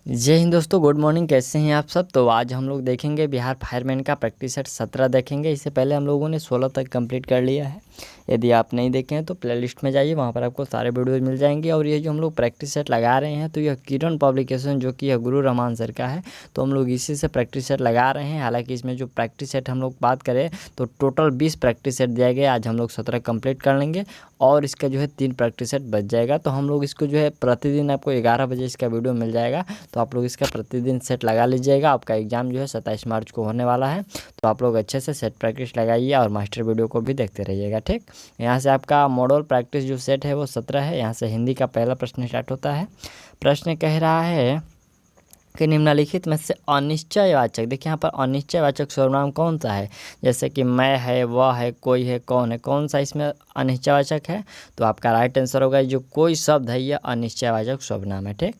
जय हिंद दोस्तों, good morning. कैसे हैं आप सब। तो आज हम लोग देखेंगे बिहार फायरमैन का प्रैक्टिस सेट 17 देखेंगे। इससे पहले हम लोगों ने 16 तक कंप्लीट कर लिया है। यदि आप नहीं देखे हैं तो प्लेलिस्ट में जाइए, वहाँ पर आपको सारे वीडियोज मिल जाएंगे। और ये जो हम लोग प्रैक्टिस सेट लगा रहे हैं तो यह किरण पब्लिकेशन जो कि यह गुरु रहमान सर का है, तो हम लोग इसी से प्रैक्टिस सेट लगा रहे हैं। हालांकि इसमें जो प्रैक्टिस सेट हम लोग बात करें तो टोटल 20 प्रैक्टिस सेट दिया गया। आज हम लोग 17 कंप्लीट कर लेंगे और इसका जो है 3 प्रैक्टिस सेट बच जाएगा। तो हम लोग इसको जो है प्रतिदिन आपको 11 बजे इसका वीडियो मिल जाएगा। तो आप लोग इसका प्रतिदिन सेट लगा लीजिएगा। आपका एग्ज़ाम जो है 27 मार्च को होने वाला है, तो आप लोग अच्छे से सेट प्रैक्टिस लगाइए और मास्टर वीडियो को भी देखते रहिएगा। ठीक, यहाँ से आपका मॉडल प्रैक्टिस जो सेट है वो 17 है। यहाँ से हिंदी का पहला प्रश्न स्टार्ट होता है। प्रश्न कह रहा है कि निम्नलिखित में से अनिश्चयवाचक, देखिए यहाँ पर अनिश्चयवाचक सर्वनाम कौन सा है। जैसे कि मैं है, वह है, कोई है, कौन है, कौन सा इसमें अनिश्चयवाचक है। तो आपका राइट आंसर होगा जो कोई शब्द है यह अनिश्चयवाचक सर्वनाम है। ठीक,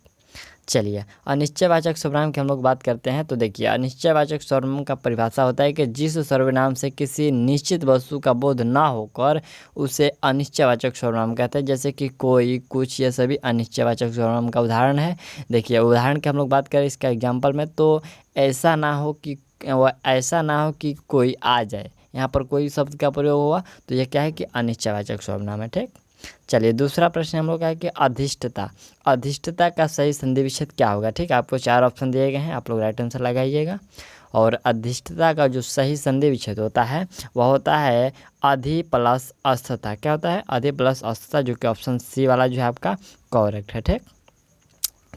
चलिए अनिश्चयवाचक सर्वनाम की हम लोग बात करते हैं। तो देखिए अनिश्चयवाचक सर्वनाम का परिभाषा होता है कि जिस सर्वनाम से किसी निश्चित वस्तु का बोध ना होकर उसे अनिश्चयवाचक सर्वनाम कहते हैं। जैसे कि कोई, कुछ, ये सभी अनिश्चयवाचक सर्वनाम का उदाहरण है। देखिए उदाहरण की हम लोग बात करें इसका एग्जाम्पल में, तो ऐसा ना हो कि ऐसा ना हो कि कोई आ जाए, यहाँ पर कोई शब्द का प्रयोग हुआ तो यह क्या है कि अनिश्चयवाचक सर्वनाम है। ठीक, चलिए दूसरा प्रश्न हम लोग का है कि अधिष्ठता। अधिष्ठता का सही संधि विच्छेद क्या होगा। ठीक, आपको 4 ऑप्शन दिए गए हैं, आप लोग राइट आंसर लगाइएगा। और अधिष्ठता का जो सही संधि विच्छेद होता है वह होता है अधि प्लस अस्थता। क्या होता है? अधि प्लस अस्थता, जो कि ऑप्शन सी वाला जो है आपका करेक्ट है। ठीक,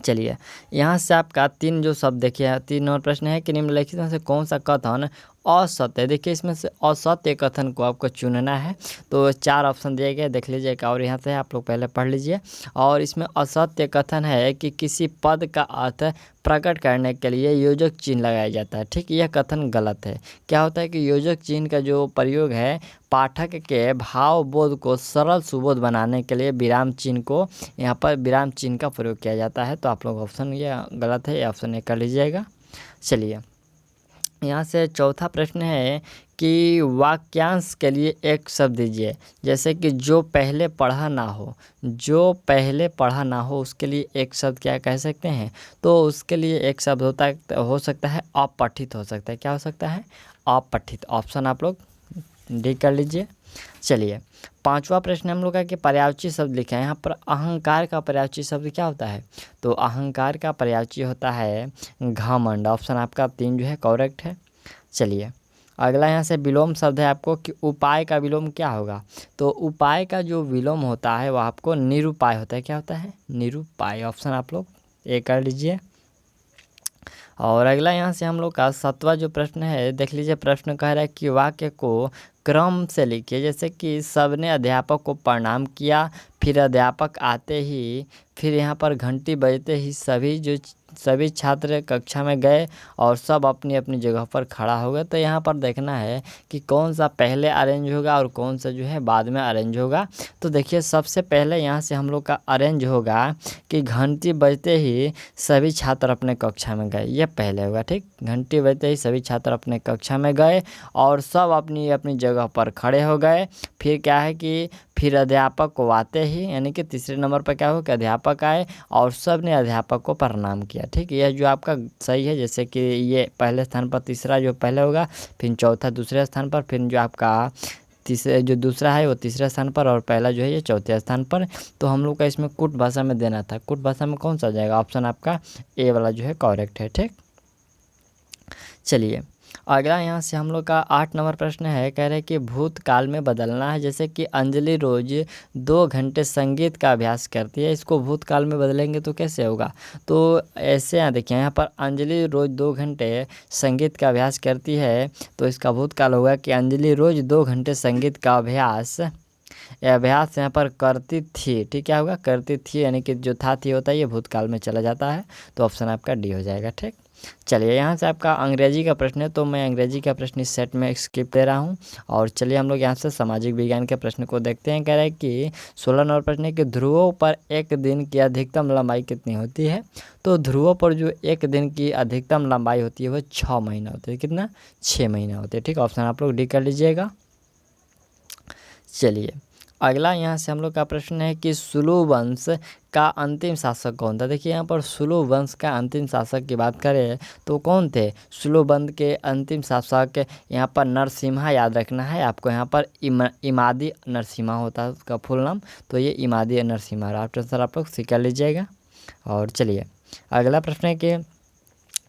चलिए यहाँ से आपका 3 जो शब्द देखिए, 3 नंबर प्रश्न है कि निम्नलिखित में से कौन सा कथन असत्य है। देखिए इसमें से असत्य कथन को आपको चुनना है। तो 4 ऑप्शन दिए गए, देख लीजिएगा और यहाँ से आप लोग पहले पढ़ लीजिए। और इसमें असत्य कथन है कि किसी पद का अर्थ प्रकट करने के लिए योजक चिन्ह लगाया जाता है। ठीक, यह कथन गलत है। क्या होता है कि योजक चिन्ह का जो प्रयोग है पाठक के भाव बोध को सरल सुबोध बनाने के लिए विराम चिन्ह को, यहाँ पर विराम चिन्ह का प्रयोग किया जाता है। तो आप लोग ऑप्शन ये गलत है, ये ऑप्शन ए कर लीजिएगा। चलिए यहाँ से चौथा प्रश्न है कि वाक्यांश के लिए एक शब्द दीजिए। जैसे कि जो पहले पढ़ा ना हो, जो पहले पढ़ा ना हो उसके लिए एक शब्द क्या कह सकते हैं। तो उसके लिए एक शब्द हो सकता है अपठित हो सकता है। क्या हो सकता है? अपठित। ऑप्शन आप लोग डी कर लीजिए। चलिए पांचवा प्रश्न हम लोग का कि पर्यायवाची शब्द लिखा है। यहाँ पर अहंकार का पर्यायवाची शब्द क्या होता है। तो अहंकार का पर्यायवाची होता है घमंड। ऑप्शन आपका 3 जो है करेक्ट है। चलिए अगला यहाँ से विलोम शब्द है आपको कि उपाय का विलोम क्या होगा। तो उपाय का जो विलोम होता है वह आपको निरुपाय होता है। क्या होता है? निरुपाय। ऑप्शन आप लोग ए कर लीजिए। और अगला यहाँ से हम लोग का 7वां जो प्रश्न है, देख लीजिए प्रश्न कह रहा है कि वाक्य को क्रम से लिखिए। जैसे कि सबने अध्यापक को प्रणाम किया, फिर अध्यापक आते ही, फिर यहाँ पर घंटी बजते ही सभी छात्र कक्षा में गए और सब अपनी अपनी जगह पर खड़ा हो गए। तो यहाँ पर देखना है कि कौन सा पहले अरेंज होगा और कौन सा जो है बाद में अरेंज होगा। तो देखिए सबसे पहले यहाँ से हम लोग का अरेंज होगा कि घंटी बजते ही सभी छात्र अपने कक्षा में गए, ये पहले होगा। ठीक, घंटी बजते ही सभी छात्र अपने कक्षा में गए और सब अपनी अपनी जगह पर खड़े हो गए। फिर क्या है कि फिर अध्यापक को आते ही, यानी कि तीसरे नंबर पर क्या हो कि अध्यापक आए और सब ने अध्यापक को प्रणाम किया। ठीक, यह जो आपका सही है। जैसे कि ये पहले स्थान पर तीसरा जो पहले होगा, फिर चौथा दूसरे स्थान पर, फिर जो आपका तीसरे जो दूसरा है वो तीसरे स्थान पर और पहला जो है ये चौथे स्थान पर। तो हम लोग का इसमें कुट भाषा में देना था। कुट भाषा में कौन सा जाएगा? ऑप्शन आपका ए वाला जो है करेक्ट है। ठीक, चलिए अगला यहाँ से हम लोग का 8 नंबर प्रश्न है, कह रहे हैं कि भूतकाल में बदलना है। जैसे कि अंजलि रोज 2 घंटे संगीत का अभ्यास करती है, इसको भूतकाल में बदलेंगे तो कैसे होगा। तो ऐसे यहाँ देखिए, यहाँ पर अंजलि रोज 2 घंटे संगीत का अभ्यास करती है, तो इसका भूतकाल होगा कि अंजलि रोज 2 घंटे संगीत का अभ्यास यहाँ पर करती थी। ठीक, क्या होगा? करती थी, यानी कि जो था थी होता है ये भूतकाल में चला जाता है। तो ऑप्शन आपका डी हो जाएगा। ठीक, चलिए यहाँ से आपका अंग्रेजी का प्रश्न है, तो मैं अंग्रेजी का प्रश्न इस सेट में स्किप दे रहा हूँ। और चलिए हम लोग यहाँ से सामाजिक विज्ञान के प्रश्न को देखते हैं। कह रहा है कि 16 नंबर प्रश्न है कि ध्रुवों पर एक दिन की अधिकतम लंबाई कितनी होती है। तो ध्रुवों पर जो एक दिन की अधिकतम लंबाई होती है वह 6 महीना होती है। कितना? 6 महीना होती है। ठीक, ऑप्शन आप लोग डी कर लीजिएगा। चलिए अगला यहाँ से हम लोग का प्रश्न है कि सुलु वंश का अंतिम शासक कौन था। देखिए यहाँ पर सुलु वंश का अंतिम शासक की बात करें तो कौन थे। सुलु वंश के अंतिम शासक यहाँ पर नरसिम्हा, याद रखना है आपको। यहाँ पर इमादी नरसिम्हा होता है उसका फुल नाम, तो ये इमादी नरसिम्हा राफ्ट आंसर आप लोग सीख लीजिएगा। और चलिए अगला प्रश्न है कि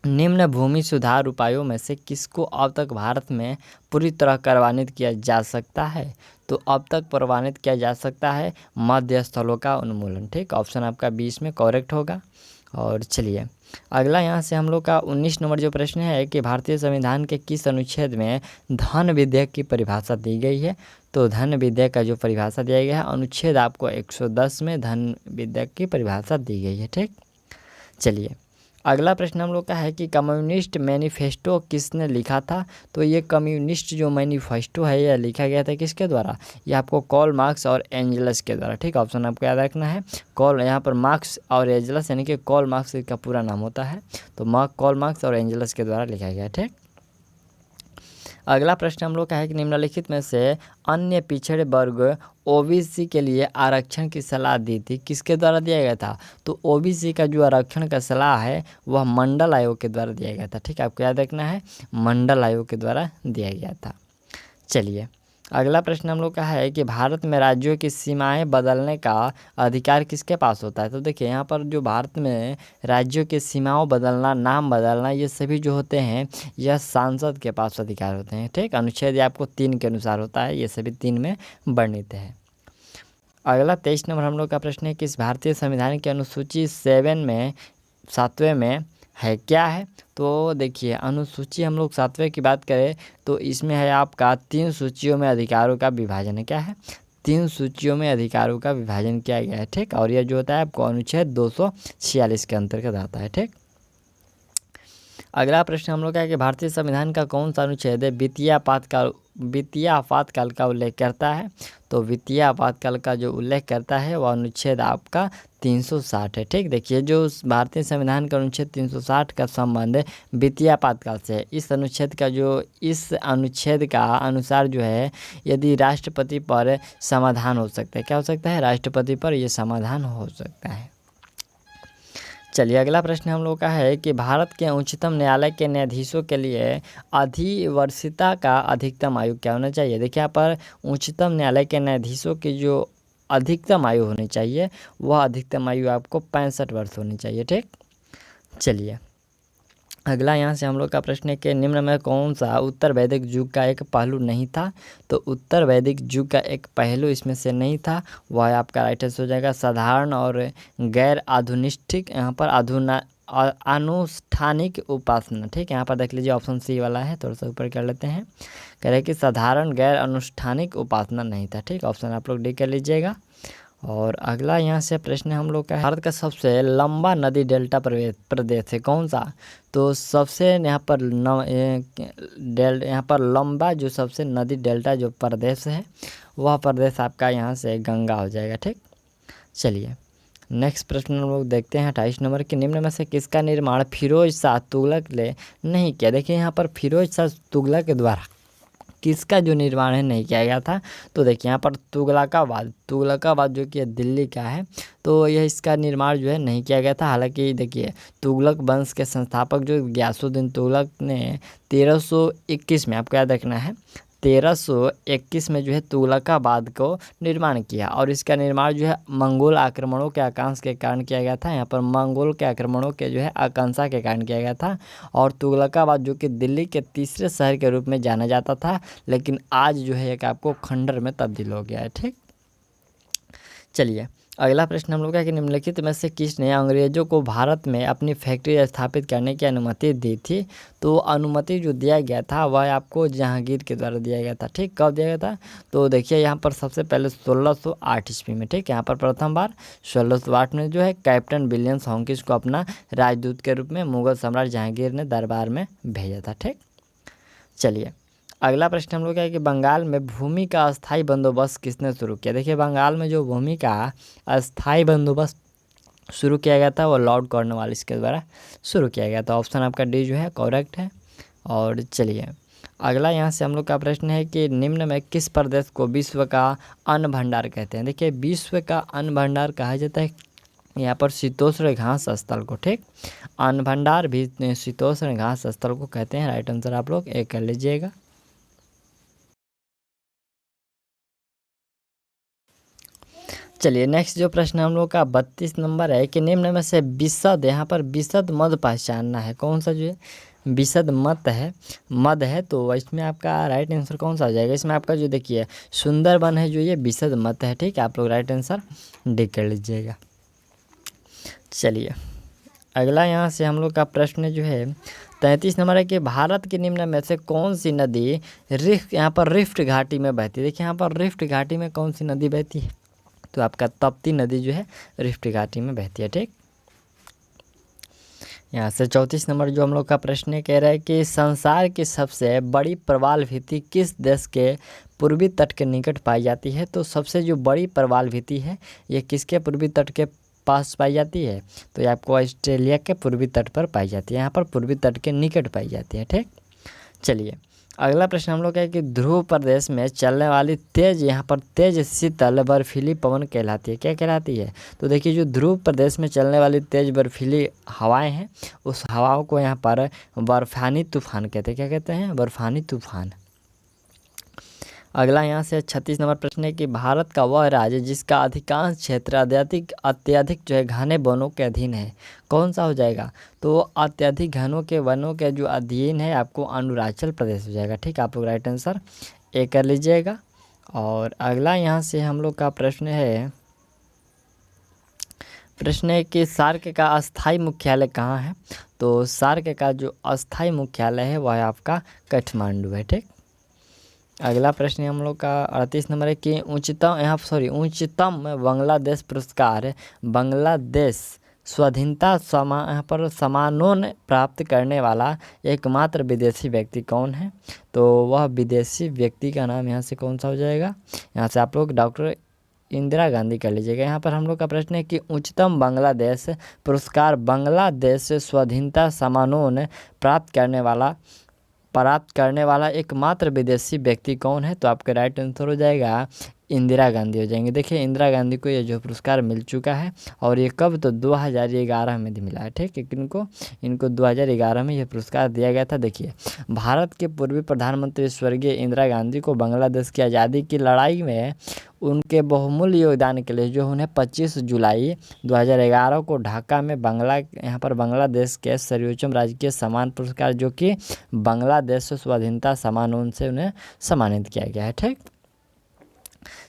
निम्न भूमि सुधार उपायों में से किसको अब तक भारत में पूरी तरह करवानित किया जा सकता है। तो अब तक प्रवानित किया जा सकता है मध्य स्थलों का उन्मूलन। ठीक, ऑप्शन आपका 20 में करेक्ट होगा। और चलिए अगला यहाँ से हम लोग का 19 नंबर जो प्रश्न है कि भारतीय संविधान के किस अनुच्छेद में धन विधेयक की परिभाषा दी गई है। तो धन विधेयक का जो परिभाषा दिया गया है अनुच्छेद आपको 110 में धन विधेयक की परिभाषा दी गई है। ठीक, चलिए अगला प्रश्न हम लोग का है कि कम्युनिस्ट मैनिफेस्टो किसने लिखा था। तो ये कम्युनिस्ट जो मैनिफेस्टो है यह लिखा गया था किसके द्वारा, ये आपको कार्ल मार्क्स और एंजल्स के द्वारा। ठीक, ऑप्शन आपको याद रखना है। कार्ल यहाँ पर मार्क्स और एंजल्स यानी कि कार्ल मार्क्स का पूरा नाम होता है, तो कार्ल मार्क्स और एंजल्स के द्वारा लिखा गया। ठीक, अगला प्रश्न हम लोग का है कि निम्नलिखित में से अन्य पिछड़े वर्ग ओबीसी के लिए आरक्षण की सलाह दी थी किसके द्वारा दिया गया था। तो ओबीसी का जो आरक्षण का सलाह है वह मंडल आयोग के द्वारा दिया गया था। ठीक, आपको याद रखना है मंडल आयोग के द्वारा दिया गया था। चलिए अगला प्रश्न हम लोग का है कि भारत में राज्यों की सीमाएं बदलने का अधिकार किसके पास होता है। तो देखिए यहाँ पर जो भारत में राज्यों की सीमाओं बदलना, नाम बदलना, ये सभी जो होते हैं यह सांसद के पास अधिकार होते हैं। ठीक, अनुच्छेद आपको 3 के अनुसार होता है, ये सभी 3 में वर्णित है। अगला 23 नंबर हम लोग का प्रश्न है कि इस भारतीय संविधान की अनुसूची 7वें में है क्या है। तो देखिए अनुसूची हम लोग 7वें की बात करें तो इसमें है आपका 3 सूचियों में अधिकारों का विभाजन है। क्या है, 3 सूचियों में अधिकारों का विभाजन किया गया है। ठीक, और यह जो होता है आपको अनुच्छेद 246 के अंतर्गत आता है। ठीक, अगला प्रश्न हम लोग का है कि भारतीय संविधान का कौन सा अनुच्छेद है वित्तीय आपातकाल का उल्लेख करता है। तो वित्तीय आपातकाल का जो उल्लेख करता है वह अनुच्छेद आपका 360 है। ठीक, देखिए जो भारतीय संविधान का अनुच्छेद 360 का संबंध वित्तीय आपातकाल से है। इस अनुच्छेद का अनुसार जो है यदि राष्ट्रपति पर समाधान हो सकता है, क्या हो सकता है, राष्ट्रपति पर यह समाधान हो सकता है। चलिए अगला प्रश्न हम लोग का है कि भारत के उच्चतम न्यायालय के न्यायाधीशों के लिए अधिवर्षिता का अधिकतम आयु क्या होना चाहिए। देखिए यहाँ पर उच्चतम न्यायालय के न्यायाधीशों की जो अधिकतम आयु होनी चाहिए वह अधिकतम आयु आपको 65 वर्ष होनी चाहिए। ठीक, चलिए अगला यहाँ से हम लोग का प्रश्न है कि निम्न में कौन सा उत्तर वैदिक युग का एक पहलू नहीं था। तो उत्तर वैदिक युग का एक पहलू इसमें से नहीं था, वह आपका राइट आंसर हो जाएगा साधारण और गैर आधुनिष्ठिक, यहाँ पर अनुष्ठानिक उपासना। ठीक, यहाँ पर देख लीजिए ऑप्शन सी वाला है, थोड़ा सा ऊपर कर लेते हैं। कह रहे कि साधारण गैर अनुष्ठानिक उपासना नहीं था। ठीक, ऑप्शन आप लोग डी कर लीजिएगा। और अगला यहाँ से प्रश्न हम लोग का है भारत का सबसे लंबा नदी डेल्टा प्रदेश है कौन सा। तो सबसे यहाँ पर लंबा जो सबसे नदी डेल्टा जो प्रदेश है वह प्रदेश आपका यहाँ से गंगा हो जाएगा। ठीक, चलिए नेक्स्ट प्रश्न हम लोग देखते हैं 28 नंबर के निम्न में से किसका निर्माण फिरोज शाह तुगलक ने नहीं किया। देखिए यहाँ पर फिरोज शाह तुगलक के द्वारा किसका जो निर्माण है नहीं किया गया था। तो देखिए यहाँ पर तुगलकाबाद जो कि दिल्ली का है, तो यह इसका निर्माण जो है नहीं किया गया था। हालांकि देखिए तुगलक वंश के संस्थापक जो गयासुद्दीन तुगलक ने 1321 में, आपको याद रखना है 1321 में जो है तुगलकाबाद को निर्माण किया, और इसका निर्माण जो है मंगोल आक्रमणों के आकांक्षा के कारण किया गया था। यहाँ पर मंगोल के आक्रमणों के जो है आकांक्षा के कारण किया गया था। और तुगलकाबाद जो कि दिल्ली के तीसरे शहर के रूप में जाना जाता था, लेकिन आज जो है एक आपको खंडर में तब्दील हो गया है। ठीक, चलिए अगला प्रश्न हम लोग का कि निम्नलिखित में से किसने अंग्रेजों को भारत में अपनी फैक्ट्री स्थापित करने की अनुमति दी थी। तो अनुमति जो दिया गया था वह आपको जहांगीर के द्वारा दिया गया था। ठीक, कब दिया गया था। तो देखिए यहाँ पर सबसे पहले 1608 ईस्वी में। ठीक, यहाँ पर प्रथम बार 1608 में जो है कैप्टन विलियम हॉकिंस को अपना राजदूत के रूप में मुगल सम्राट जहांगीर ने दरबार में भेजा था। ठीक, चलिए अगला प्रश्न हम लोग का है कि बंगाल में भूमि का अस्थायी बंदोबस्त किसने शुरू किया। देखिए बंगाल में जो भूमि का अस्थायी बंदोबस्त शुरू किया गया था वो लॉर्ड कॉर्नवालिस के द्वारा शुरू किया गया था। ऑप्शन आपका डी जो है करेक्ट है। और चलिए अगला यहाँ से हम लोग का प्रश्न है कि निम्न में किस प्रदेश को विश्व का अन्न भंडार कहते हैं। देखिए विश्व का अन्न भंडार कहा जाता है यहाँ पर शीतोष्ण घास स्थल को, ठीक। अन्न भंडार भी शीतोष्ण घास स्थल को कहते हैं। राइट आंसर आप लोग एक कर लीजिएगा। चलिए नेक्स्ट जो प्रश्न हम लोग का 32 नंबर है कि निम्न में से विशद, यहाँ पर विशद मद पहचानना है। कौन सा जो है विशद मद है तो इसमें आपका राइट आंसर कौन सा हो जाएगा। इसमें आपका जो देखिए सुंदरबन है जो ये विशद मद है, ठीक है। आप लोग राइट आंसर डी कर लीजिएगा। चलिए अगला यहाँ से हम लोग का प्रश्न जो है 33 नंबर है कि भारत के निम्न में से कौन सी नदी यहाँ पर रिफ्ट घाटी में बहती है। देखिए यहाँ पर रिफ्ट घाटी में कौन सी नदी बहती है तो आपका तप्ती नदी जो है रिफ्ट घाटी में बहती है, ठीक। यहाँ से 34 नंबर जो हम लोग का प्रश्न कह रहा है कि संसार की सबसे बड़ी प्रवाल भित्ति किस देश के पूर्वी तट के निकट पाई जाती है। तो सबसे जो बड़ी प्रवाल भित्ति है ये किसके पूर्वी तट के पास पाई जाती है तो ये आपको ऑस्ट्रेलिया के पूर्वी तट पर पाई जाती है। यहाँ पर पूर्वी तट के निकट पाई जाती है, ठीक। चलिए अगला प्रश्न हम लोग का है कि ध्रुव प्रदेश में चलने वाली तेज, यहाँ पर तेज शीतल बर्फीली पवन कहलाती है। क्या कहलाती है तो देखिए जो ध्रुव प्रदेश में चलने वाली तेज बर्फीली हवाएं हैं उस हवाओं को यहाँ पर बर्फानी तूफान कहते हैं। क्या कहते हैं बर्फानी तूफान। अगला यहाँ से 36 नंबर प्रश्न है कि भारत का वह राज्य जिसका अधिकांश क्षेत्र अत्यधिक जो है घने वनों के अधीन है, कौन सा हो जाएगा तो अत्यधिक घनों के वनों के जो अधीन है आपको अरुणाचल प्रदेश हो जाएगा, ठीक। आप लोग राइट आंसर ए कर लीजिएगा। और अगला यहाँ से हम लोग का प्रश्न है कि सार्क का अस्थाई मुख्यालय कहाँ है तो सार्क का जो अस्थाई मुख्यालय है वह आपका काठमांडू है, ठीक। अगला प्रश्न हम लोग का 38 नंबर है कि उच्चतम बांग्लादेश पुरस्कार बांग्लादेश स्वाधीनता यहाँ पर समानोन प्राप्त करने वाला एकमात्र विदेशी व्यक्ति कौन है तो वह विदेशी व्यक्ति का नाम यहाँ से कौन सा हो जाएगा। यहाँ से आप लोग डॉक्टर इंदिरा गांधी कर लीजिएगा। यहाँ पर हम लोग का प्रश्न है कि उच्चतम बांग्लादेश पुरस्कार बांग्लादेश स्वाधीनता समानोन प्राप्त करने वाला एकमात्र विदेशी व्यक्ति कौन है तो आपका राइट आंसर हो जाएगा इंदिरा गांधी हो जाएंगे। देखिए इंदिरा गांधी को ये जो पुरस्कार मिल चुका है और ये कब तो 2011 में मिला है, ठीक है। इनको 2011 में ये पुरस्कार दिया गया था। देखिए भारत के पूर्व प्रधानमंत्री स्वर्गीय इंदिरा गांधी को बांग्लादेश की आज़ादी की लड़ाई में उनके बहुमूल्य योगदान के लिए जो उन्हें 25 जुलाई 2011 को ढाका में यहाँ पर बांग्लादेश के सर्वोच्च राजकीय सम्मान पुरस्कार जो कि बांग्लादेश स्वाधीनता समानोन से उन्हें सम्मानित किया गया है, ठीक।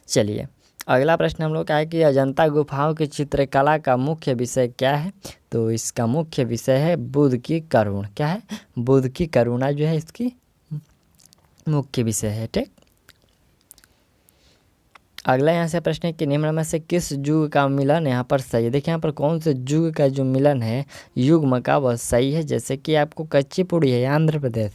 चलिए अगला प्रश्न हम लोग का है कि अजंता गुफाओं की चित्रकला का मुख्य विषय क्या है तो इसका मुख्य विषय है बुद्ध की करुण। क्या है बुद्ध की करुणा जो है इसकी मुख्य विषय है, ठीक। अगला यहाँ से प्रश्न है कि निम्न में से किस युग का मिलन यहाँ पर सही है। देखिए यहाँ पर कौन से युग का जो मिलन है युग्म का वह सही है। जैसे कि आपको कुचिपुड़ी है आंध्र प्रदेश,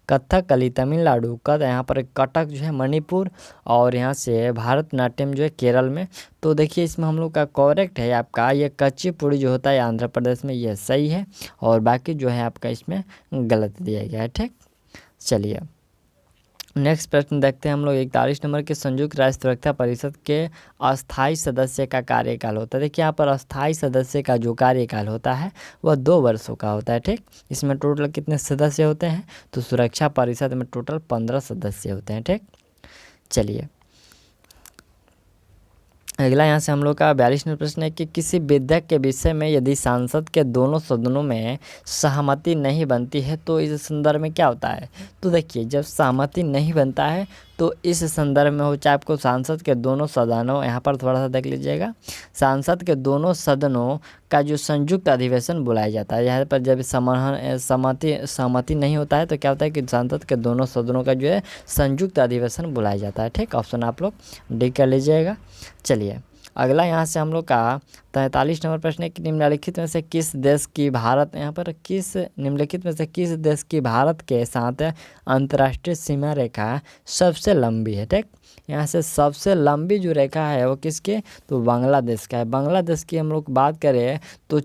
कथकली तमिलनाडु, यहाँ पर कटक जो है मणिपुर और यहाँ से भारतनाट्यम जो है केरल में। तो देखिए इसमें हम लोग का करेक्ट है आपका ये कुचिपुड़ी जो होता है आंध्र प्रदेश में, यह सही है और बाकी जो है आपका इसमें गलत दिया गया है, ठीक। चलिए नेक्स्ट प्रश्न देखते हैं हम लोग 41 नंबर के संयुक्त राष्ट्र सुरक्षा परिषद के अस्थाई सदस्य का कार्यकाल होता है। देखिए यहाँ पर अस्थाई सदस्य का जो कार्यकाल होता है वह 2 वर्षों का होता है, ठीक। इसमें टोटल कितने सदस्य होते हैं तो सुरक्षा परिषद में टोटल 15 सदस्य होते हैं, ठीक। चलिए अगला यहाँ से हम लोग का 42 नंबर प्रश्न है कि किसी विधेयक के विषय में यदि सांसद के दोनों सदनों में सहमति नहीं बनती है तो इस संदर्भ में क्या होता है तो देखिए जब सहमति नहीं बनता है तो इस संदर्भ में हो चाहे आपको सांसद के दोनों सदनों, यहाँ पर थोड़ा सा देख लीजिएगा, सांसद के दोनों सदनों का जो संयुक्त अधिवेशन बुलाया जाता है। यहाँ पर जब सहमति नहीं होता है तो क्या होता है कि सांसद के दोनों सदनों का जो है संयुक्त अधिवेशन बुलाया जाता है, ठीक। ऑप्शन आप लोग डी कर लीजिएगा। चलिए अगला यहाँ से हम लोग का 43 नंबर प्रश्न है कि निम्नलिखित में से किस देश की भारत के साथ अंतर्राष्ट्रीय सीमा रेखा सबसे लंबी है, ठीक। यहाँ से सबसे लंबी जो रेखा है वो किसके तो बांग्लादेश का है। बांग्लादेश की हम लोग बात करें तो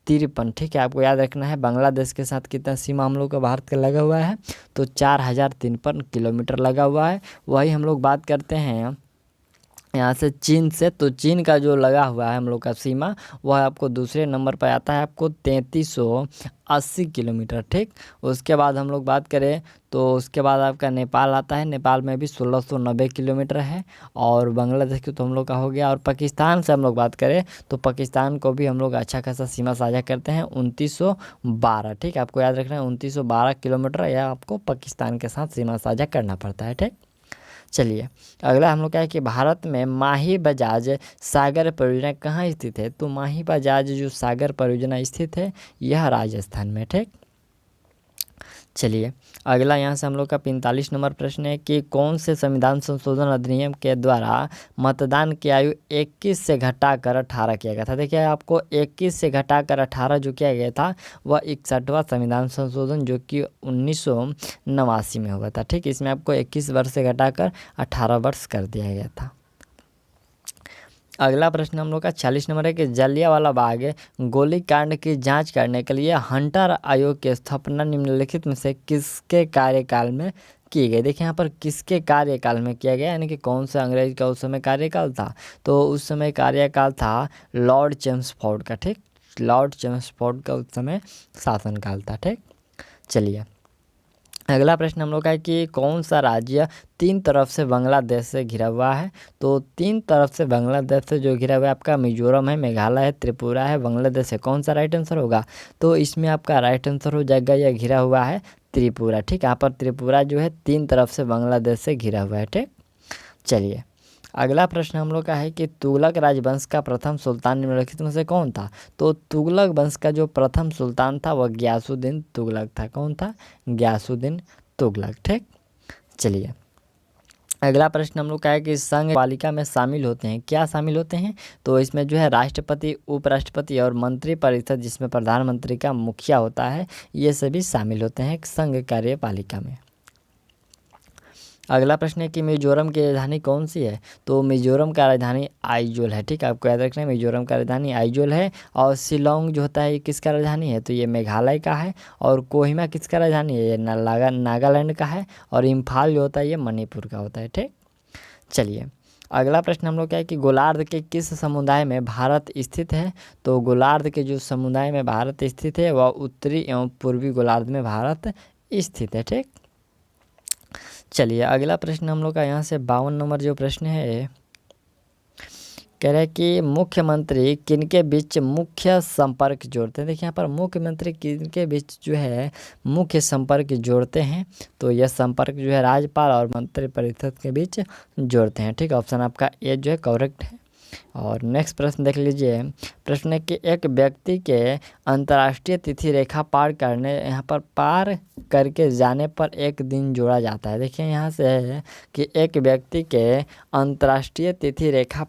53। ठीक है, आपको याद रखना है बांग्लादेश के साथ कितना सीमा हम लोग का भारत का लगा हुआ है, तो 4053 किलोमीटर लगा हुआ है। वही हम लोग बात करते हैं यहाँ से चीन से, तो चीन का जो लगा हुआ है हम लोग का सीमा, वह आपको दूसरे नंबर पर आता है, आपको 3380 किलोमीटर। ठीक, उसके बाद हम लोग बात करें तो उसके बाद आपका नेपाल आता है, नेपाल में भी 1690 किलोमीटर है। और बांग्लादेश की तो हम लोग का हो गया। और पाकिस्तान से हम लोग बात करें तो पाकिस्तान को भी हम लोग अच्छा खासा सीमा साझा करते हैं, 2912। ठीक, आपको याद रखना है 2912 किलोमीटर यह आपको पाकिस्तान के साथ सीमा साझा करना पड़ता है। ठीक, चलिए अगला हम लोग क्या है कि भारत में माही बजाज सागर परियोजना कहाँ स्थित है, तो माही बजाज जो सागर परियोजना स्थित है यह राजस्थान में। ठीक, चलिए अगला यहाँ से हम लोग का 45 नंबर प्रश्न है कि कौन से संविधान संशोधन अधिनियम के द्वारा मतदान की आयु 21 से घटाकर 18 किया गया था। देखिए आपको 21 से घटाकर 18 जो किया गया था वह 61वां संविधान संशोधन जो कि 1989 में हुआ था। ठीक, इसमें आपको 21 वर्ष से घटाकर 18 वर्ष कर दिया गया था। अगला प्रश्न हम लोग का 40 नंबर है कि जलियांवाला बाग गोलीकांड की जांच करने के लिए हंटर आयोग की स्थापना निम्नलिखित में से किसके कार्यकाल में की गई। देखिए यहाँ पर किसके कार्यकाल में किया गया, यानी कि कौन सा अंग्रेज का उस समय कार्यकाल था, तो उस समय कार्यकाल था लॉर्ड चेम्सफोर्ड का। ठीक, लॉर्ड चेम्सफोर्ड का उस समय शासनकाल था। ठीक, चलिए अगला प्रश्न हम लोग का है कि कौन सा राज्य 3 तरफ से बांग्लादेश से घिरा हुआ है, तो 3 तरफ से बांग्लादेश से जो घिरा हुआ है आपका मिजोरम है, मेघालय है, त्रिपुरा है, बांग्लादेश है। कौन सा राइट आंसर होगा, तो इसमें आपका राइट आंसर हो जाएगा यह घिरा हुआ है त्रिपुरा। ठीक, यहाँ पर त्रिपुरा जो है 3 तरफ से बांग्लादेश से घिरा हुआ है। ठीक, चलिए अगला प्रश्न हम लोग का है कि तुगलक राजवंश का प्रथम सुल्तान निम्नलिखित में से कौन था, तो तुगलक वंश का जो प्रथम सुल्तान था वह गयासुद्दीन तुगलक था। कौन था, गयासुद्दीन तुगलक। ठीक, चलिए अगला प्रश्न हम लोग का है कि संघ पालिका में शामिल होते हैं, क्या शामिल होते हैं, तो इसमें जो है राष्ट्रपति, उपराष्ट्रपति और मंत्री परिषद जिसमें प्रधानमंत्री का मुखिया होता है, ये सभी शामिल होते हैं संघ कार्यपालिका में। अगला प्रश्न है कि मिजोरम की राजधानी कौन सी है, तो मिजोरम का राजधानी आइजोल है। ठीक, आपको याद रखना है मिजोरम का राजधानी आइजोल है। और शिलोंग जो होता है ये किसका राजधानी है, तो ये मेघालय का है। और कोहिमा किसका राजधानी है, ये नागालैंड का है। और इम्फाल जो होता है ये मणिपुर का होता है। ठीक, चलिए अगला प्रश्न हम लोग क्या है कि गोलार्ध के किस समुदाय में भारत स्थित है, तो गोलार्ध के जो समुदाय में भारत स्थित है वह उत्तरी एवं पूर्वी गोलार्ध में भारत स्थित है। ठीक, चलिए अगला प्रश्न हम लोग का यहाँ से 52 नंबर जो प्रश्न है कह रहा है कि मुख्यमंत्री किनके बीच मुख्य संपर्क जोड़ते हैं। देखिए यहाँ पर मुख्यमंत्री किनके बीच जो है मुख्य संपर्क जोड़ते हैं, तो यह संपर्क जो है राज्यपाल और मंत्रिपरिषद के बीच जोड़ते हैं। ठीक, ऑप्शन आपका ए जो है करेक्ट है। और नेक्स्ट प्रश्न देख लीजिए, प्रश्न है कि एक व्यक्ति के अंतर्राष्ट्रीय तिथि रेखा पार करने यहाँ पर पार करके जाने पर एक दिन जोड़ा जाता है। देखिए यहाँ से है कि एक व्यक्ति के अंतर्राष्ट्रीय तिथि रेखा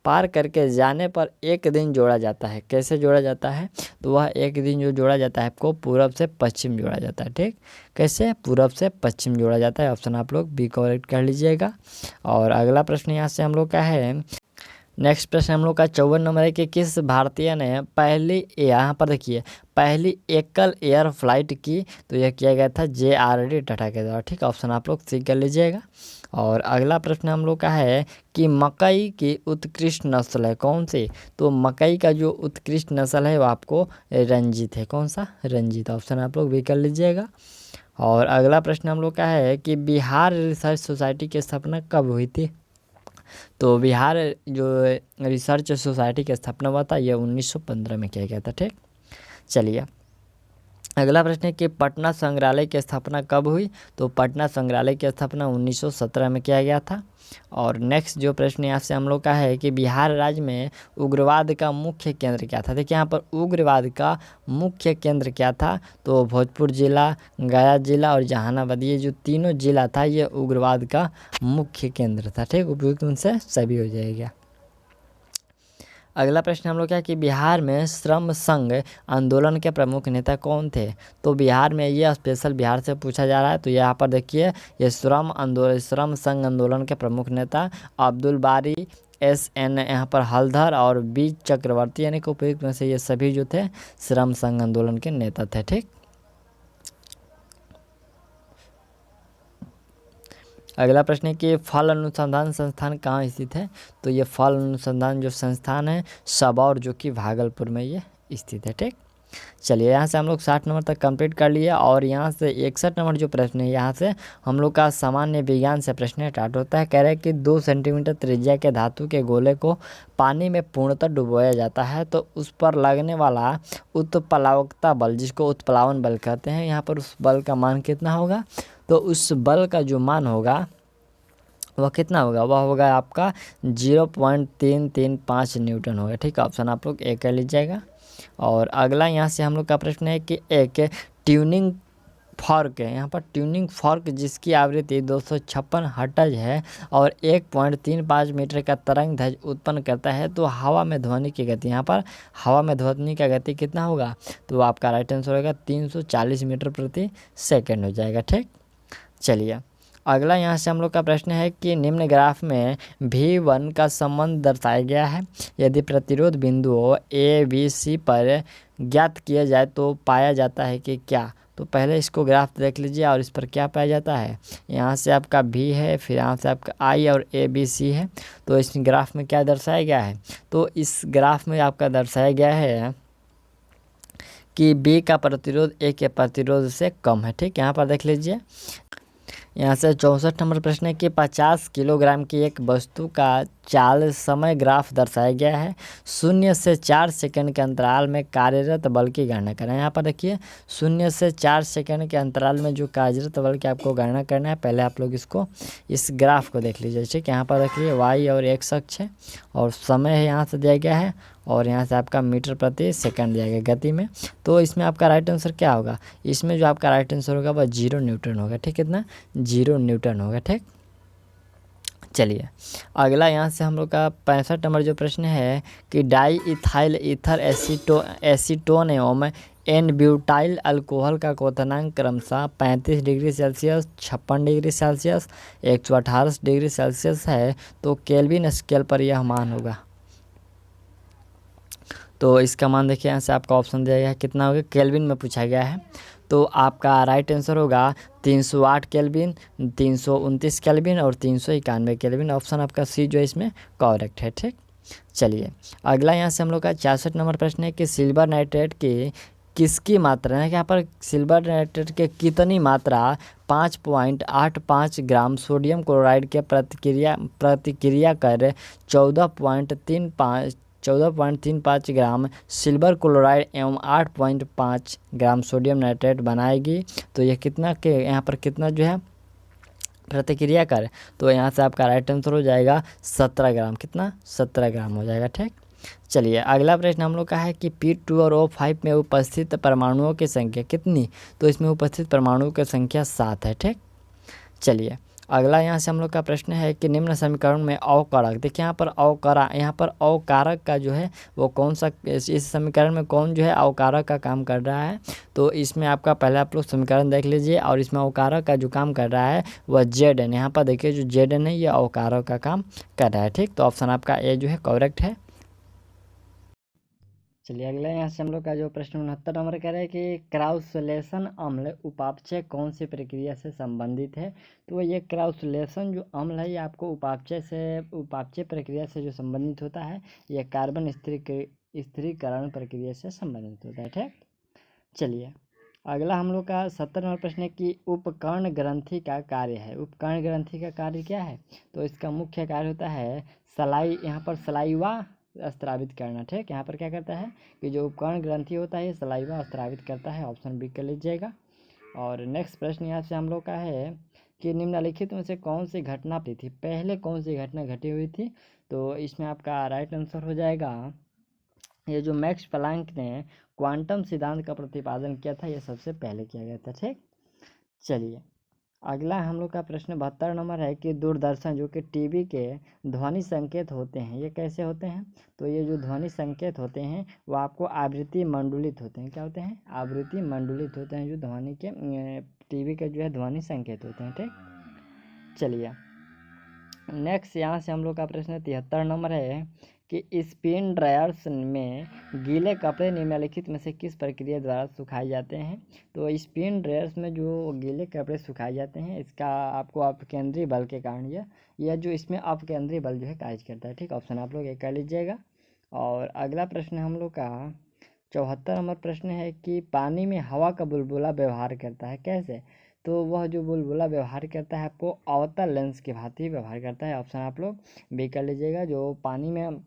पार करके जाने पर एक दिन जोड़ा जाता है। कैसे जोड़ा जाता है, तो वह एक दिन जो जोड़ा जाता है आपको पूरब से पश्चिम जोड़ा जाता है। ठीक, कैसे, पूरब से पश्चिम जोड़ा जाता है। ऑप्शन आप लोग बी करेक्ट कर लीजिएगा। और अगला प्रश्न यहाँ से हम लोग का है, नेक्स्ट प्रश्न हम लोग का 54 नंबर है कि किस भारतीय ने पहली, यहाँ पर देखिए पहली एकल एयर फ्लाइट की, तो यह किया गया था JRD टाटा के द्वारा। ठीक, ऑप्शन आप लोग सी कर लीजिएगा। और अगला प्रश्न हम लोग का है कि मकई की उत्कृष्ट नस्ल है कौन सी, तो मकई का जो उत्कृष्ट नस्ल है वो आपको रंजीत है। कौन सा, रंजीत। ऑप्शन आप लोग भी कर लीजिएगा। और अगला प्रश्न हम लोग का है कि बिहार रिसर्च सोसाइटी की स्थापना कब हुई थी, तो बिहार जो रिसर्च सोसाइटी की स्थापना हुआ था यह 1915 में किया गया था। ठीक, चलिए अगला प्रश्न है कि पटना संग्रहालय की स्थापना कब हुई, तो पटना संग्रहालय की स्थापना 1917 में किया गया था। और नेक्स्ट जो प्रश्न यहाँ से हम लोग का है कि बिहार राज्य में उग्रवाद का मुख्य केंद्र क्या था। देखिए यहाँ पर उग्रवाद का मुख्य केंद्र क्या था, तो भोजपुर जिला, गया जिला और जहानाबाद, ये जो तीनों जिला था ये उग्रवाद का मुख्य केंद्र था। ठीक, उपयुक्त उनसे सभी हो जाएगा। अगला प्रश्न हम लोग क्या है कि बिहार में श्रम संघ आंदोलन के प्रमुख नेता कौन थे, तो बिहार में ये स्पेशल बिहार से पूछा जा रहा है। तो यहाँ पर देखिए ये श्रम संघ आंदोलन के प्रमुख नेता अब्दुल बारी SN यहाँ पर हलधर और B चक्रवर्ती यानी कि उपयुक्त में से ये सभी जो थे श्रम संघ आंदोलन के नेता थे। ठीक, अगला प्रश्न है कि फल अनुसंधान संस्थान कहाँ स्थित है। तो ये फल अनुसंधान जो संस्थान है सबौर जो कि भागलपुर में ये स्थित है। ठीक, चलिए यहाँ से हम लोग 60 नंबर तक कंप्लीट कर लिए और यहाँ से 61 नंबर जो प्रश्न है यहाँ से हम लोग का सामान्य विज्ञान से प्रश्न स्टार्ट होता है। कह रहे हैं कि 2 सेंटीमीटर त्रिज्या के धातु के गोले को पानी में पूर्णतः डुबोया जाता है तो उस पर लगने वाला उत्प्लावकता बल जिसको उत्प्लावन बल कहते हैं, यहाँ पर उस बल का मान कितना होगा। तो उस बल का जो मान होगा वह कितना होगा, वह होगा आपका 0.335 न्यूटन होगा। ठीक है, ऑप्शन आप लोग ए कर लीजिएगा। और अगला यहाँ से हम लोग का प्रश्न है कि एक ट्यूनिंग फॉर्क है, यहाँ पर ट्यूनिंग फॉर्क जिसकी आवृत्ति 256 हर्ट्ज है और 1.35 मीटर का तरंग दैर्घ्य उत्पन्न करता है तो हवा में ध्वनि की गति, यहाँ पर हवा में ध्वनि का गति कितना होगा। तो आपका राइट आंसर होगा 340 मीटर प्रति सेकेंड हो जाएगा। ठीक, चलिए अगला यहाँ से हम लोग का प्रश्न है कि निम्न ग्राफ में V1 का संबंध दर्शाया गया है। यदि प्रतिरोध बिंदुओं ABC पर ज्ञात किया जाए तो पाया जाता है कि क्या। तो पहले इसको ग्राफ देख लीजिए और इस पर क्या पाया जाता है। यहाँ से आपका V है, फिर यहाँ से आपका I और ABC है। तो इस ग्राफ में क्या दर्शाया गया है, तो इस ग्राफ में आपका दर्शाया गया है कि B का प्रतिरोध A के प्रतिरोध से कम है। ठीक, यहाँ पर देख लीजिए। यहाँ से 64 नंबर प्रश्न है कि 50 किलोग्राम की एक वस्तु का चाल समय ग्राफ दर्शाया गया है। 0 से 4 सेकंड के अंतराल में कार्यरत बल की गणना करें। यहाँ पर देखिए 0 से 4 सेकंड के अंतराल में जो कार्यरत बल की आपको गणना करना है, पहले आप लोग इसको इस ग्राफ को देख लीजिए। ठीक, यहाँ पर देखिए y और x अक्ष है और समय है यहाँ से दिया गया है और यहाँ से आपका मीटर प्रति सेकंड दिया गया गति में। तो इसमें आपका राइट आंसर क्या होगा, इसमें जो आपका राइट आंसर होगा वह 0 न्यूटन होगा। ठीक, कितना 0 न्यूटन होगा। ठीक, चलिए अगला यहाँ से हम लोग का 65 नंबर जो प्रश्न है कि डाई इथाइल ईथर एसीटोन एवं एन ब्यूटाइल अल्कोहल का क्वथनांक क्रमशः 35 degree Celsius, 56 degree Celsius, 118 degree Celsius है तो केल्विन स्केल पर यह मान होगा। तो इसका मान देखिए यहाँ से आपका ऑप्शन दिया गया है कितना होगा, केल्विन में पूछा गया है। तो आपका राइट आंसर होगा 308 केल्विन, 329 केल्विन और 391 केल्विन। ऑप्शन आपका सी जो है इसमें करेक्ट है। ठीक, चलिए अगला यहाँ से हम लोग का 66 नंबर प्रश्न है कि सिल्वर नाइट्रेट की किसकी मात्रा है। यहाँ पर सिल्वर नाइट्रेट के कितनी मात्रा 5.85 ग्राम सोडियम क्लोराइड के प्रतिक्रिया कर 14.35 ग्राम सिल्वर क्लोराइड एवं 8.5 ग्राम सोडियम नाइट्रेट बनाएगी। तो यह कितना के यहाँ पर कितना जो है प्रतिक्रिया कर, तो यहाँ से आपका राइट आंसर हो जाएगा 17 ग्राम। कितना 17 ग्राम हो जाएगा। ठीक, चलिए अगला प्रश्न हम लोग का है कि P2 और O5 में उपस्थित परमाणुओं की संख्या कितनी। तो इसमें उपस्थित परमाणुओं की संख्या 7 है। ठीक, चलिए अगला यहाँ से हम लोग का प्रश्न है कि निम्न समीकरण में अवकारक, देखिए यहाँ पर अवकारक का जो है वो कौन सा, इस समीकरण में कौन जो है अवकारक का काम कर रहा है। तो इसमें आपका पहले आप लोग समीकरण देख लीजिए और इसमें अवकारक का जो काम कर रहा है वह Zn, यहाँ पर देखिए जो Zn है ये अवकारक का काम कर रहा है। ठीक, तो ऑप्शन आपका ए जो है करेक्ट है। चलिए अगला यहाँ से हम लोग का जो प्रश्न 69 नंबर कह रहे हैं कि क्राउसुलेशन अम्ल उपापचय कौन सी प्रक्रिया से संबंधित है। तो ये क्राउसुलेशन जो अम्ल है ये आपको उपापचय प्रक्रिया से जो संबंधित होता है, ये कार्बन स्थिरीकरण प्रक्रिया से संबंधित होता है। ठीक, चलिए अगला हम लोग का 70 नंबर प्रश्न है कि उपकर्ण ग्रंथि का कार्य है। उपकर्ण ग्रंथि का कार्य क्या है। तो इसका मुख्य कार्य होता है यहाँ पर सलाइवा स्त्रावित करना। ठीक, यहाँ पर क्या करता है कि जो उपकर्ण ग्रंथि होता है सलाइवा स्त्रावित करता है। ऑप्शन बी कर लीजिएगा। और नेक्स्ट प्रश्न यहाँ से हम लोग का है कि निम्नलिखित में से कौन सी घटना थी, पहले कौन सी घटना घटी हुई थी। तो इसमें आपका राइट आंसर हो जाएगा ये जो मैक्स प्लांक ने क्वांटम सिद्धांत का प्रतिपादन किया था, ये सबसे पहले किया गया था। ठीक, चलिए अगला हम लोग का प्रश्न 72 नंबर है कि दूरदर्शन जो कि टीवी के ध्वनि संकेत होते हैं ये कैसे होते हैं। तो ये जो ध्वनि संकेत होते हैं वो आपको आवृत्ति मंडलित होते हैं। क्या होते हैं, आवृत्ति मंडलित होते हैं जो ध्वनि के टीवी के जो है ध्वनि संकेत होते हैं। ठीक, चलिए नेक्स्ट यहाँ से हम लोग का प्रश्न 73 नंबर है कि स्पिन ड्रायर्स में गीले कपड़े निम्नलिखित में से किस प्रक्रिया द्वारा सुखाए जाते हैं। तो स्पिन ड्रायर्स में जो गीले कपड़े सुखाए जाते हैं, इसका आपको अपकेंद्रीय बल के कारण यह जो इसमें अपकेंद्रीय बल जो है कार्य करता है। ठीक, ऑप्शन आप लोग एक कर लीजिएगा। और अगला प्रश्न हम लोग का 74 नंबर प्रश्न है कि पानी में हवा का बुलबुला व्यवहार करता है कैसे। तो वह जो बुलबुला व्यवहार करता है आपको अवतल लेंस की भांति व्यवहार करता है। ऑप्शन आप लोग बी कर लीजिएगा। जो पानी में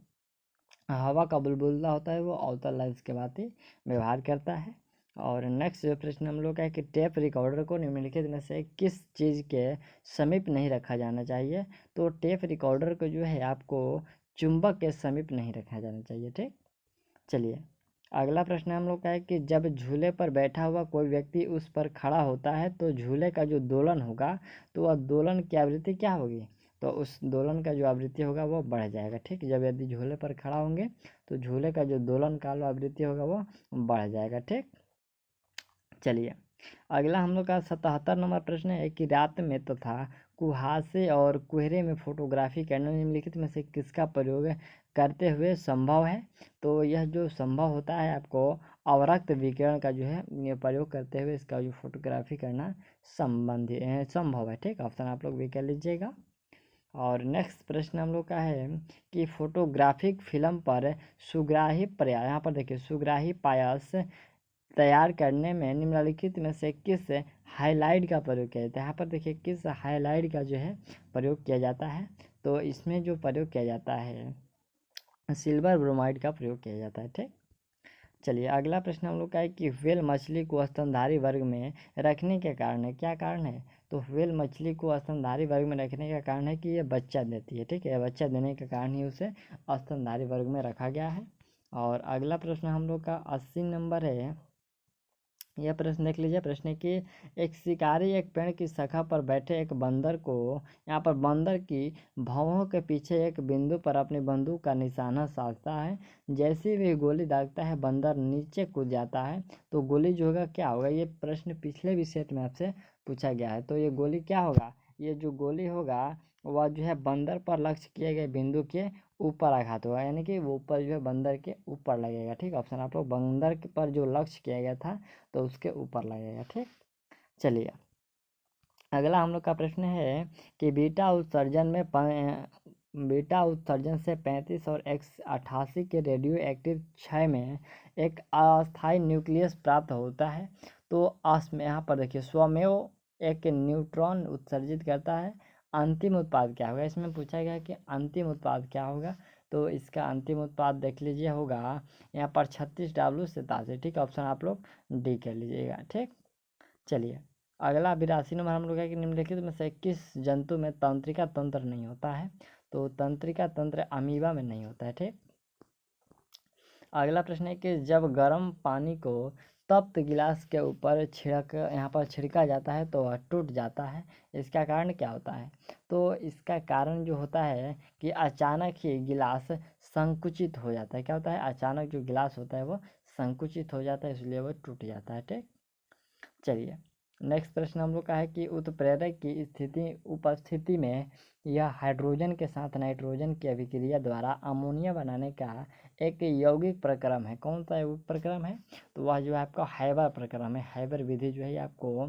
हवा का बुलबुला होता है वो अवतल लेंस के भांति व्यवहार करता है। और नेक्स्ट जो प्रश्न हम लोग का है कि टेप रिकॉर्डर को निम्नलिखित में से किस चीज़ के समीप नहीं रखा जाना चाहिए। तो टेप रिकॉर्डर को जो है आपको चुंबक के समीप नहीं रखा जाना चाहिए। ठीक, चलिए अगला प्रश्न हम लोग का है कि जब झूले पर बैठा हुआ कोई व्यक्ति उस पर खड़ा होता है तो झूले का जो दोलन होगा तो वह दोलन की आवृत्ति क्या होगी। तो उस दोलन का जो आवृत्ति होगा वो बढ़ जाएगा। ठीक, जब यदि झूले पर खड़ा होंगे तो झूले का जो दोलन काल आवृत्ति होगा वो बढ़ जाएगा। ठीक, चलिए अगला हम लोग का 77 नंबर प्रश्न है कि रात में तथा कुहासे और कोहरे में फोटोग्राफी करना निम्नलिखित में से किसका प्रयोग करते हुए संभव है। तो यह जो संभव होता है आपको अवरक्त विकिरण का जो है ये प्रयोग करते हुए इसका जो फोटोग्राफी करना संभव है। ठीक, ऑप्शन आप लोग भी कर लीजिएगा। और नेक्स्ट प्रश्न हम लोग का है कि फोटोग्राफिक फिल्म पर सुग्राही प्रयास, यहाँ पर देखिए सुग्राही प्रयास तैयार करने में निम्नलिखित में से किस हाइलाइट का प्रयोग किया जाता है। यहाँ पर देखिए किस हाइलाइट का जो है प्रयोग किया जाता है। तो इसमें जो प्रयोग किया जाता है सिल्वर ब्रोमाइड का प्रयोग किया जाता है। ठीक, चलिए अगला प्रश्न हम लोग का है कि व्हेल मछली को स्तनधारी वर्ग में रखने के कारण है, क्या कारण है। तो व्हेल मछली को स्तनधारी वर्ग में रखने का कारण है कि ये बच्चा देती है। ठीक है, बच्चा देने के कारण ही उसे स्तनधारी वर्ग में रखा गया है। और अगला प्रश्न हम लोग का 80 नंबर है। यह प्रश्न देख लीजिए। प्रश्न है कि एक शिकारी एक पेड़ की शाखा पर बैठे एक बंदर को, यहाँ पर बंदर की भौहों के पीछे एक बिंदु पर अपनी बंदूक का निशाना साधता है। जैसे भी गोली दागता है बंदर नीचे कूद जाता है। तो गोली जो होगा क्या होगा। ये प्रश्न पिछले भी सेट में आपसे पूछा गया है। तो ये गोली क्या होगा, ये जो गोली होगा वह जो है बंदर पर लक्ष्य किए गए बिंदु के ऊपर आघात होगा, यानी कि वो ऊपर जो है बंदर के ऊपर लगेगा। ठीक, ऑप्शन आप लोग बंदर पर जो लक्ष्य किया गया था तो उसके ऊपर लगेगा। ठीक, चलिए अगला हम लोग का प्रश्न है कि बीटा उत्सर्जन से 35 और एक्स 88 के रेडियो एक्टिव क्षय में एक अस्थायी न्यूक्लियस प्राप्त होता है। तो यहाँ पर देखिए स्वमेव एक न्यूट्रॉन उत्सर्जित करता है। अंतिम उत्पाद क्या होगा, इसमें पूछा गया कि अंतिम उत्पाद क्या होगा। तो इसका अंतिम उत्पाद देख लीजिए होगा यहाँ पर 36W87। ठीक, ऑप्शन आप लोग डी कर लीजिएगा। ठीक, चलिए अगला 82 नंबर हम लोग है कि निम्नलिखित में से किस जंतु में तंत्रिका तंत्र नहीं होता है। तो तंत्रिका तंत्र अमीबा में नहीं होता है। ठीक, अगला प्रश्न है कि जब गर्म पानी को तप्त गिलास के ऊपर यहाँ पर छिड़का जाता है तो वह टूट जाता है, इसका कारण क्या होता है। तो इसका कारण जो होता है कि अचानक ही गिलास संकुचित हो जाता है। क्या होता है, अचानक जो गिलास होता है वो संकुचित हो जाता है, इसलिए वो टूट जाता है। ठीक, चलिए नेक्स्ट प्रश्न हम लोग का है कि उत्प्रेरक की उपस्थिति में यह हाइड्रोजन के साथ नाइट्रोजन की अभिक्रिया द्वारा अमोनिया बनाने का एक यौगिक प्रक्रम है। कौन सा यौगिक प्रक्रम है। तो वह जो है आपका हाइबर प्रक्रम है। हाइबर विधि जो है आपको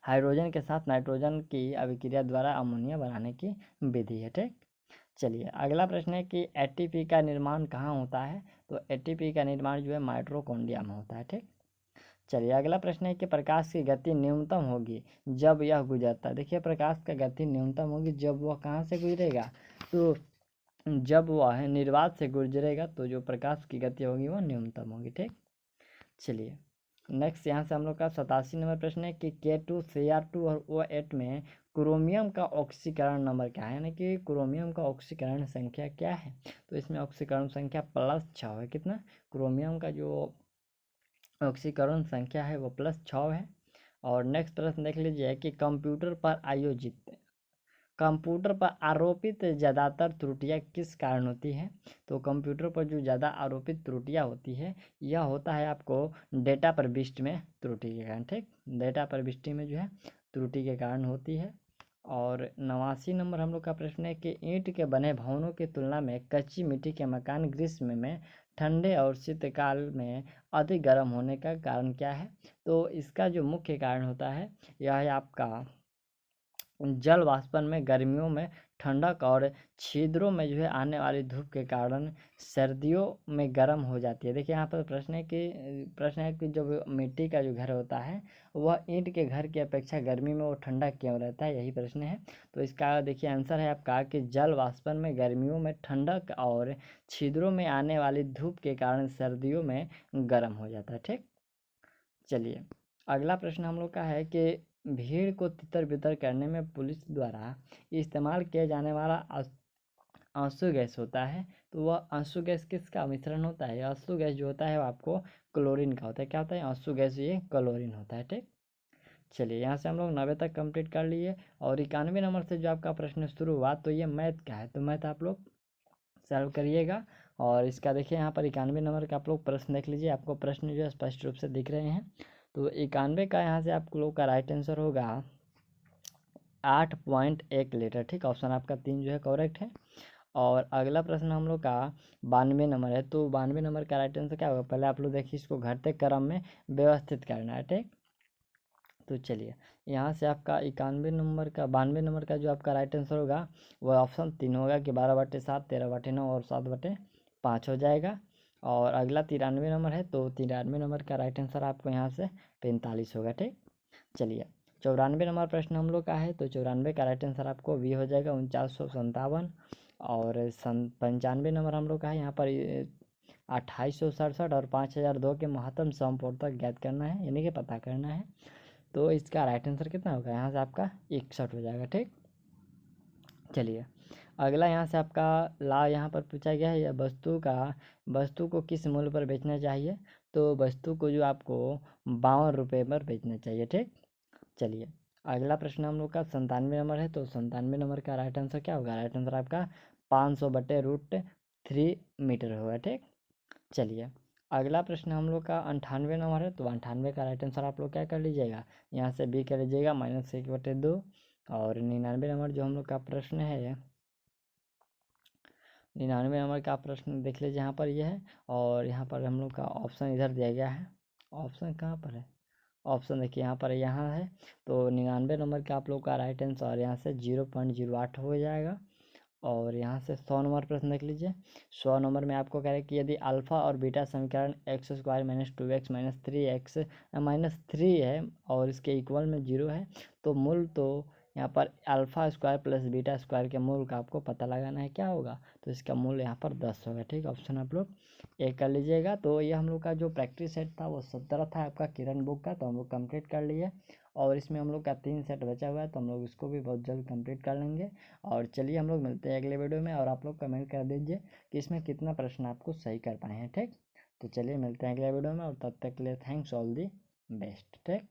हाइड्रोजन के साथ नाइट्रोजन की अभिक्रिया द्वारा अमोनिया बनाने की विधि है। ठीक, चलिए अगला प्रश्न है कि एटीपी का निर्माण कहाँ होता है। तो एटीपी का निर्माण जो है माइटोकॉन्ड्रिया में होता है। ठीक, चलिए अगला प्रश्न है कि प्रकाश की गति न्यूनतम होगी जब यह गुजरता है। देखिए प्रकाश का गति न्यूनतम होगी जब वह कहाँ से गुजरेगा। तो जब वह निर्वात से गुजरेगा तो जो प्रकाश की गति होगी वो न्यूनतम होगी। ठीक, चलिए नेक्स्ट यहाँ से हम लोग का 87 नंबर प्रश्न है कि K2 Cr2 और OH में क्रोमियम का ऑक्सीकरण नंबर क्या है, यानी कि क्रोमियम का ऑक्सीकरण संख्या क्या है। तो इसमें ऑक्सीकरण संख्या +6 है। कितना, क्रोमियम का जो ऑक्सीकरण संख्या है वो +6 है। और नेक्स्ट प्रश्न देख लीजिए कि कंप्यूटर पर आरोपित ज़्यादातर त्रुटियां किस कारण होती हैं। तो कंप्यूटर पर जो ज़्यादा आरोपित त्रुटियां होती है यह होता है आपको डेटा प्रविष्टि में त्रुटि के कारण। ठीक, डेटा प्रविष्टि में जो है त्रुटि के कारण होती है। और 89 नंबर हम लोग का प्रश्न है कि ईंट के बने भवनों की तुलना में कच्ची मिट्टी के मकान ग्रीष्म में ठंडे और शीतकाल में अधिक गर्म होने का कारण क्या है? तो इसका जो मुख्य कारण होता है यह है आपका जल वाष्पन में गर्मियों में ठंडक और छिद्रों में जो है आने वाली धूप के कारण सर्दियों में गर्म हो जाती है। देखिए यहाँ पर प्रश्न है कि जो मिट्टी का जो घर होता है वह ईंट के घर की अपेक्षा गर्मी में वो ठंडा क्यों रहता है, यही प्रश्न है। तो इसका देखिए आंसर है आपका कि जल वाष्पन में गर्मियों में ठंडक और छिद्रों में आने वाली धूप के कारण सर्दियों में गर्म हो जाता है। ठीक, चलिए अगला प्रश्न हम लोग का है कि भीड़ को तितर बितर करने में पुलिस द्वारा इस्तेमाल किया जाने वाला आंसू गैस होता है। तो वह आंसू गैस किसका मिश्रण होता है? आंसू गैस जो होता है वो आपको क्लोरीन का होता है। क्या होता है? आंसू गैस ये क्लोरीन होता है। ठीक, चलिए यहाँ से हम लोग 90 तक कंप्लीट कर लिए। और 91 नंबर से जो आपका प्रश्न शुरू हुआ तो ये मैथ का है, तो मैथ आप लोग सॉल्व करिएगा। और इसका देखिए यहाँ पर 91 नंबर का आप लोग प्रश्न देख लीजिए, आपको प्रश्न जो है स्पष्ट रूप से दिख रहे हैं। तो 91 का यहाँ से आप लोग का राइट आंसर होगा 8.1 लीटर। ठीक, ऑप्शन आपका 3 जो है करेक्ट है। और अगला प्रश्न हम लोग का 92 नंबर है। तो 92 नंबर का राइट आंसर क्या होगा? पहले आप लोग देखिए इसको घटते क्रम में व्यवस्थित करना है। ठीक, तो चलिए यहाँ से आपका 92 नंबर का जो आपका राइट आंसर होगा वह ऑप्शन 3 होगा कि 12/7, 13/9 और 7/5 हो जाएगा। और अगला 93 नंबर है। तो 93 नंबर का राइट आंसर आपको यहाँ से 45 होगा। ठीक, चलिए 94 नंबर प्रश्न हम लोग का है। तो 94 का राइट आंसर आपको बी हो जाएगा 4957। और 95 नंबर हम लोग का है यहाँ पर 2867 और 5002 के महत्तम समपूर्णक ज्ञात करना है, यानी कि पता करना है। तो इसका राइट आंसर कितना होगा? यहाँ से आपका 61 हो जाएगा। ठीक, चलिए अगला यहाँ से आपका यहाँ पर पूछा गया है यह वस्तु को किस मूल्य पर बेचना चाहिए? तो वस्तु को जो आपको 52 रुपये पर बेचना चाहिए। ठीक, चलिए अगला प्रश्न हम लोग का 97 नंबर है। तो 97 नंबर का राइट आंसर क्या होगा? राइट आंसर आपका 500/√3 मीटर होगा। ठीक, चलिए अगला प्रश्न हम लोग का 98 नंबर है। तो 98 का राइट आंसर आप लोग क्या कर लीजिएगा? यहाँ से बी कर लीजिएगा -1/2। और 99 नंबर जो हम लोग का प्रश्न है 99 नंबर का प्रश्न देख लीजिए, यहाँ पर यह है। और यहाँ पर हम लोग का ऑप्शन इधर दिया गया है। ऑप्शन कहाँ पर है? ऑप्शन देखिए यहाँ पर यहाँ है। तो 99 नंबर का आप लोग का राइट आंसर यहाँ से 0.08 हो जाएगा। और यहाँ से 100 नंबर प्रश्न देख लीजिए। 100 नंबर में आपको कह रहे हैं कि यदि अल्फ़ा और बीटा समीकरण x² -2x -3 है और इसके इक्वल में 0 है तो मूल तो यहाँ पर alpha square plus beta square के मूल का आपको पता लगाना है, क्या होगा? तो इसका मूल यहाँ पर 10 होगा। ठीक, ऑप्शन आप लोग एक कर लीजिएगा। तो ये हम लोग का जो प्रैक्टिस सेट था वो 17 था आपका किरण बुक का, तो हम लोग कंप्लीट कर लिए। और इसमें हम लोग का 3 सेट बचा हुआ है, तो हम लोग इसको भी बहुत जल्द कंप्लीट कर लेंगे। और चलिए हम लोग मिलते हैं अगले वीडियो में। और आप लोग कमेंट कर दीजिए कि इसमें कितना प्रश्न आपको सही कर पाए हैं। ठीक, तो चलिए मिलते हैं अगले वीडियो में, और तब तक के लिए थैंक्स ऑल दी बेस्ट। ठीक।